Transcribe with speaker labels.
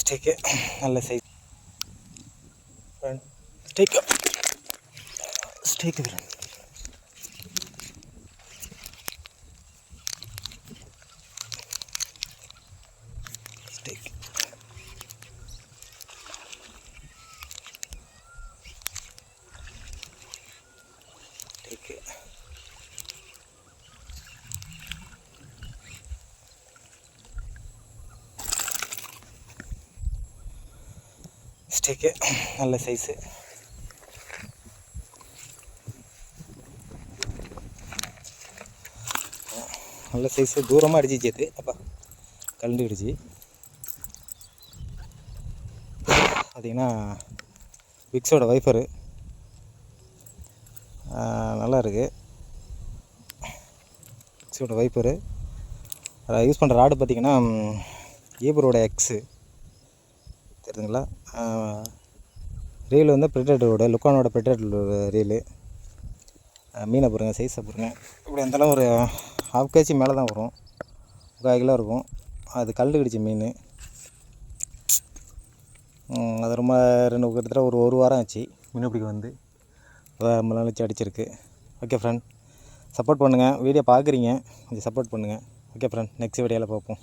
Speaker 1: ஸ்டேக்கு நல்ல size friend. ஸ்டேக்கு ஸ்டேக்கு friend. Stack ஸ்டேக்கு ஸ்டேக்கு நல்ல size. நல்ல சைஸு. தூரமாக அடிச்சிச்சு. அது அப்பா கலந்துக்கிடுச்சு. பார்த்திங்கன்னா விக்ஸோட வைஃபரு நல்லா இருக்குது. விக்ஸோட வைஃபரு யூஸ் பண்ணுற ராடு பார்த்திங்கன்னா ஈபரோட எக்ஸு தெரியுதுங்களா. ரீல் வந்து ப்ரெடேட்டரோட லுக்கானோட ப்ரெடேட்டரோட ரீலு. மீனை பாருங்கள், சைஸை பாருங்கள். இப்படி இருந்தாலும் ஒரு 1/2 kg மேலே தான் வரும், 3/4 கிலோ இருக்கும். அது கல் கடிச்ச மீன். அது ரொம்ப கிட்டத்தட்ட ஒரு வாரம் ஆச்சு மீன் பிடிக்க வந்து. ரொம்ப நாள் வச்சு அடிச்சிருக்கு. ஓகே ஃப்ரெண்ட், சப்போர்ட் பண்ணுங்கள். வீடியோ பார்க்குறீங்க, கொஞ்சம் சப்போர்ட் பண்ணுங்கள். ஓகே ஃப்ரெண்ட், நெக்ஸ்ட் வீடியோவில் பார்ப்போம்.